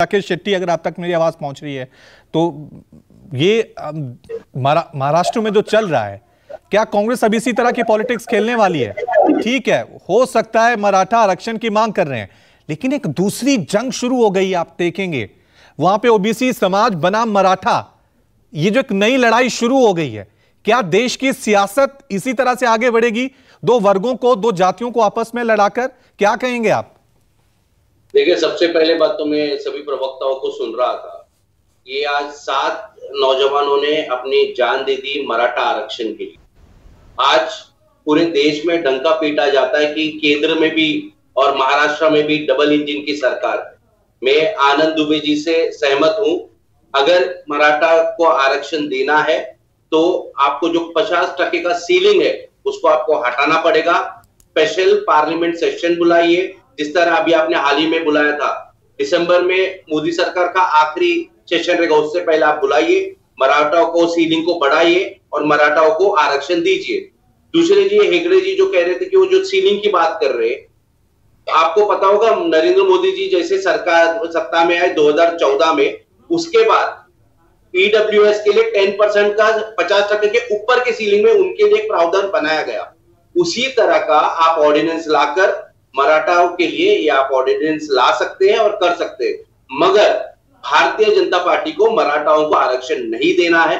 राकेश शेट्टी, अगर आप तक मेरी आवाज पहुंच रही है तो ये महाराष्ट्र में जो चल रहा है, क्या कांग्रेस अभी इसी तरह की पॉलिटिक्स खेलने वाली है? ठीक है, हो सकता है मराठा आरक्षण की मांग कर रहे हैं, लेकिन एक दूसरी जंग शुरू हो गई, आप देखेंगे वहां पे ओबीसी समाज बनाम मराठा, ये जो एक नई लड़ाई शुरू हो गई है। क्या देश की सियासत इसी तरह से आगे बढ़ेगी, दो वर्गों को, दो जातियों को आपस में लड़ाकर? क्या कहेंगे आप? देखिए, सबसे पहले बात तो मैं सभी प्रवक्ताओं को सुन रहा था, ये आज 7 नौजवानों ने अपनी जान दे दी मराठा आरक्षण के लिए। आज पूरे देश में डंका पीटा जाता है कि केंद्र में भी और महाराष्ट्र में भी डबल इंजन की सरकार है। मैं आनंद दुबे जी से सहमत हूं, अगर मराठा को आरक्षण देना है तो आपको जो 50% का सीलिंग है उसको आपको हटाना पड़ेगा। स्पेशल पार्लियामेंट सेशन बुलाइए, जिस तरह अभी आपने हाल ही में बुलाया था, दिसंबर में मोदी सरकार का आखिरी सेशन रहेगा, उससे पहले आप बुलाइए, मराठाओं को सीलिंग को बढ़ाइए और मराठाओं को आरक्षण दीजिए। दूसरे जी, हेगड़े जी जो कह रहे थे कि वो जो सीलिंग की बात कर रहे हैं, तो आपको पता होगा नरेंद्र मोदी जी जैसे सरकार सत्ता में आए 2014 में, उसके बाद ईडब्ल्यूएस के लिए 10% का 50% के ऊपर के सीलिंग में उनके लिए एक प्रावधान बनाया गया। उसी तरह का आप ऑर्डिनेंस लाकर मराठाओं के लिए ये आप ऑर्डिनेंस ला सकते हैं और कर सकते हैं, मगर भारतीय जनता पार्टी को मराठाओं को आरक्षण नहीं देना है।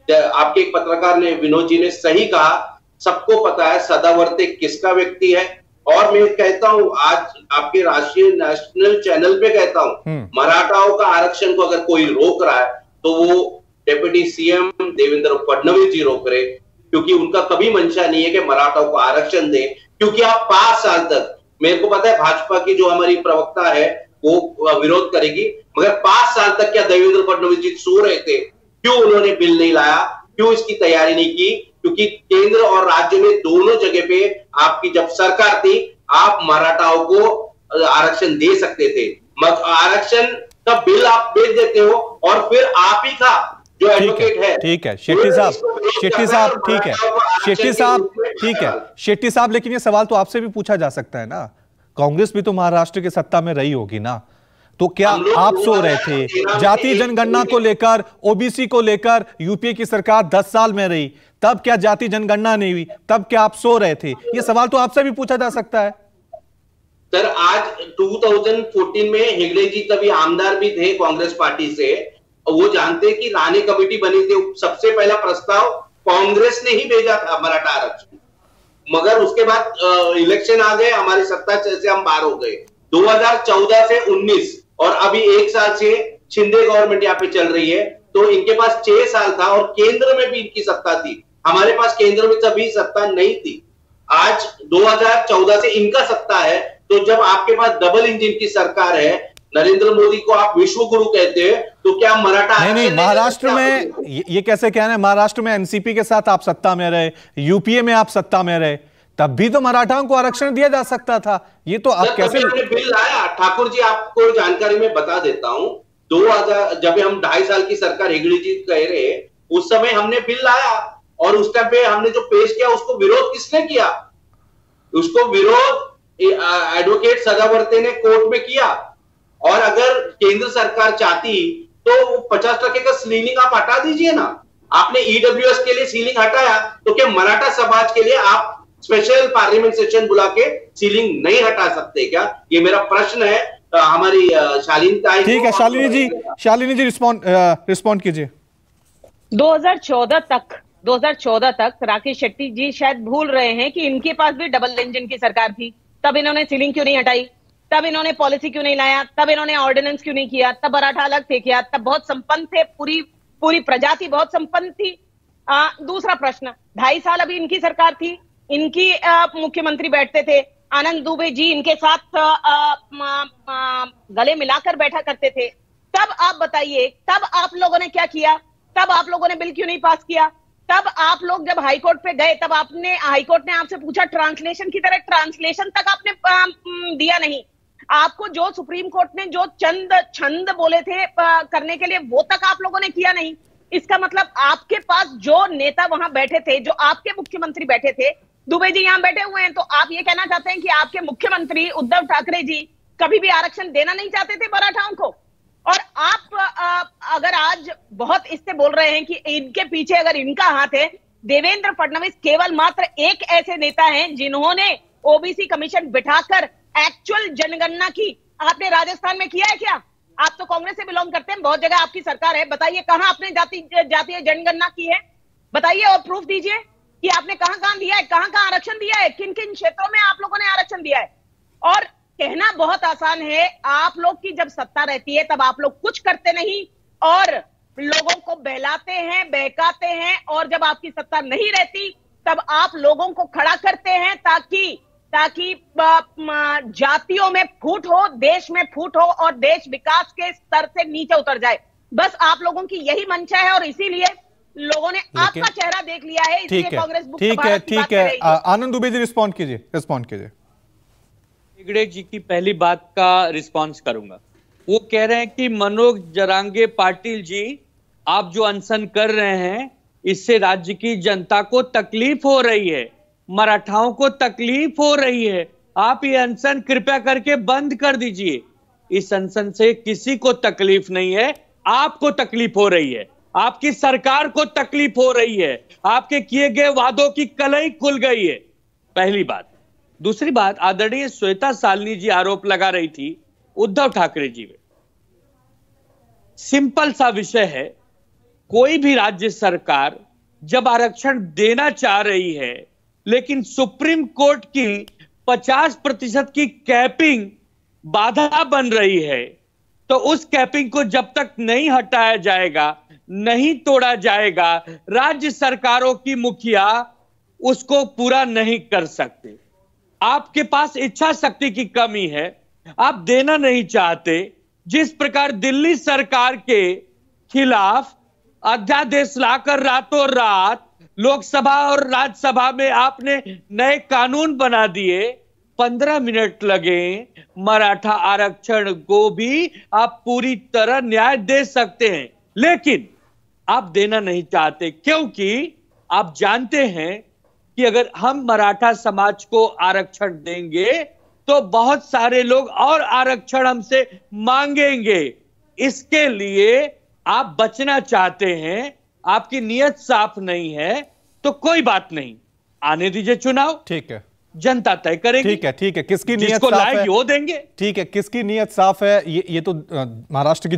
आपके एक पत्रकार ने, विनोद जी ने सही कहा, सबको पता है सदावर्ते किसका व्यक्ति है। और मैं कहता हूं, आज आपके राष्ट्रीय नेशनल चैनल पे कहता हूं, मराठाओं का आरक्षण को अगर कोई रोक रहा है तो वो डिप्टी सीएम देवेंद्र फडणवीस जी रोक रहे, क्योंकि उनका कभी मंशा नहीं है कि मराठाओं को आरक्षण दे। क्योंकि आप 5 साल तक, मेरे को पता है भाजपा की जो हमारी प्रवक्ता है वो विरोध करेगी, मगर 5 साल तक क्या देवेंद्र फडणवीस जी सो रहे थे? क्यों उन्होंने बिल नहीं लाया? क्यों इसकी तैयारी नहीं की? क्योंकि केंद्र और राज्य में दोनों जगह पे आपकी जब सरकार थी, आप मराठाओं को आरक्षण दे सकते थे। आरक्षण का बिल आप भेज देते हो और फिर आप ही का जो एडवोकेट है, ठीक है शेट्टी साहब, शेट्टी साहब, ठीक है शेट्टी साहब, ठीक है शेट्टी साहब, लेकिन ये सवाल तो आपसे भी पूछा जा सकता है ना, कांग्रेस भी तो महाराष्ट्र की सत्ता में रही होगी ना, तो क्या आप सो रहे थे? जाति जनगणना को लेकर, ओबीसी को लेकर यूपीए की सरकार 10 साल में रही, तब क्या जाति जनगणना नहीं हुई? तब क्या आप सो रहे थे? ये सवाल तो आपसे भी पूछा जा सकता है। सर, आज 2014 में हेगड़े जी तभी आमदार भी थे कांग्रेस पार्टी से, और वो जानते कि राणे कमेटी बनी थी, सबसे पहला प्रस्ताव कांग्रेस ने ही भेजा था मराठा आरक्षण, मगर उसके बाद इलेक्शन आ गए, हमारी सत्ता से हम बाहर हो गए। 2014 से 19 और अभी 1 साल से शिंदे गवर्नमेंट यहाँ पे चल रही है, तो इनके पास 6 साल था और केंद्र में भी इनकी सत्ता थी, हमारे पास केंद्र में तभी सत्ता नहीं थी। आज 2014 से इनका सत्ता है, तो जब आपके पास डबल इंजन की सरकार है, नरेंद्र मोदी को आप विश्व गुरु कहते हैं, तो क्या मराठा नहीं, महाराष्ट्र में ये कैसे कहना है? महाराष्ट्र में एनसीपी के साथ आप सत्ता में रहे, यूपीए में आप सत्ता में रहे, तब भी तो मराठाओं को आरक्षण दिया जा सकता था। ये तो आप कैसे बिल लाया? ठाकुर जी, आपको जानकारी में बता देता हूं, 2000 जब हम 2.5 साल की सरकार हेगड़े जी कह रहे, उस समय हमने बिल लाया और उस टाइम पे हमने जो पेश किया उसको विरोध किसने किया? उसको विरोध एडवोकेट सदावर्ते ने कोर्ट में किया। और अगर केंद्र सरकार चाहती तो 50% का सीलिंग आप हटा दीजिए ना। आपने ईडब्ल्यूएस के लिए सीलिंग हटाया, तो क्या मराठा समाज के लिए आप स्पेशल पार्लियामेंट सेशन बुला के सीलिंग नहीं हटा सकते क्या? ये मेरा प्रश्न है हमारी शालिनी ताई। ठीक है शालिनी जी रिस्पॉन्ड कीजिए। 2014 तक राकेश शेट्टी जी शायद भूल रहे हैं कि इनके पास भी डबल इंजन की सरकार थी, तब इन्होंने सीलिंग क्यों नहीं हटाई? तब इन्होंने पॉलिसी क्यों नहीं लाया? तब इन्होंने ऑर्डिनेंस क्यों नहीं किया? तब मराठा अलग थे क्या? तब बहुत संपन्न थे, पूरी प्रजाति बहुत संपन्न थी। दूसरा प्रश्न, 2.5 साल अभी इनकी सरकार थी, इनकी मुख्यमंत्री बैठते थे, आनंद दुबे जी इनके साथ गले मिलाकर बैठा करते थे। तब आप बताइए, तब आप लोगों ने क्या किया? तब आप लोगों ने बिल क्यों नहीं पास किया? तब आप लोग जब हाईकोर्ट पे गए, तब आपने, हाईकोर्ट ने आपसे पूछा ट्रांसलेशन की तरह, ट्रांसलेशन तक आपने दिया नहीं। आपको जो सुप्रीम कोर्ट ने जो छंद बोले थे करने के लिए, वो तक आप लोगों ने किया नहीं। इसका मतलब आपके पास जो नेता वहां बैठे थे, जो आपके मुख्यमंत्री बैठे थे, दुबे जी यहां बैठे हुए हैं, तो आप ये कहना चाहते हैं कि आपके मुख्यमंत्री उद्धव ठाकरे जी कभी भी आरक्षण देना नहीं चाहते थे मराठाओं को? इससे बोल रहे हैं कि इनके पीछे अगर इनका हाथ है, देवेंद्र फडणवीस केवल मात्र एक ऐसे नेता हैं जिन्होंने ओबीसी कमीशन बिठाकर एक्चुअल जनगणना की। आपने राजस्थान में किया है क्या? आप तो कांग्रेस से बिलोंग करते हैं, बहुत जगह आपकी सरकार है, बताइए कहां आपने जातीय जनगणना की है? बताइए और प्रूफ दीजिए कि आपने कहां कहां दिया है, कहां कहां आरक्षण दिया है, किन किन क्षेत्रों में आप लोगों ने आरक्षण दिया है। और कहना बहुत आसान है, आप लोग की जब सत्ता रहती है तब आप लोग कुछ करते नहीं और लोगों को बहलाते हैं, बहकाते हैं, और जब आपकी सत्ता नहीं रहती तब आप लोगों को खड़ा करते हैं ताकि जातियों में फूट हो, देश में फूट हो और देश विकास के स्तर से नीचे उतर जाए। बस आप लोगों की यही मंशा है और इसीलिए लोगों ने आपका चेहरा देख लिया है, इसलिए कांग्रेस मुक्त भारत की बात कर रही है। आनंद दुबे जी रिस्पॉन्ड कीजिए। हेगड़े जी की पहली बात का रिस्पॉन्स करूंगा। वो कह रहे हैं कि मनोज जरांगे पाटिल जी, आप जो अनशन कर रहे हैं इससे राज्य की जनता को तकलीफ हो रही है, मराठाओं को तकलीफ हो रही है, आप ये अनशन कृपया करके बंद कर दीजिए। इस अनशन से किसी को तकलीफ नहीं है, आपको तकलीफ हो रही है, आपकी सरकार को तकलीफ हो रही है, आपके किए गए वादों की कलई खुल गई है, पहली बात। दूसरी बात, आदरणीय श्वेता सालनी जी आरोप लगा रही थी उद्धव ठाकरे जी में। सिंपल सा विषय है, कोई भी राज्य सरकार जब आरक्षण देना चाह रही है लेकिन सुप्रीम कोर्ट की 50% की कैपिंग बाधा बन रही है, तो उस कैपिंग को जब तक नहीं हटाया जाएगा, नहीं तोड़ा जाएगा, राज्य सरकारों की मुखिया उसको पूरा नहीं कर सकते। आपके पास इच्छा शक्ति की कमी है, आप देना नहीं चाहते। जिस प्रकार दिल्ली सरकार के खिलाफ अध्यादेश लाकर रातों रात लोकसभा और राज्यसभा में आपने नए कानून बना दिए, 15 मिनट लगे, मराठा आरक्षण को भी आप पूरी तरह न्याय दे सकते हैं, लेकिन आप देना नहीं चाहते क्योंकि आप जानते हैं कि अगर हम मराठा समाज को आरक्षण देंगे तो बहुत सारे लोग और आरक्षण हमसे मांगेंगे। इसके लिए आप बचना चाहते हैं, आपकी नीयत साफ नहीं है, तो कोई बात नहीं, आने दीजिए चुनाव, ठीक है, जनता तय करेगी। ठीक है, किसकी नीयत जिसको साफ है लाएगी वो देंगे। ठीक है, किसकी नीयत साफ है ये तो महाराष्ट्र की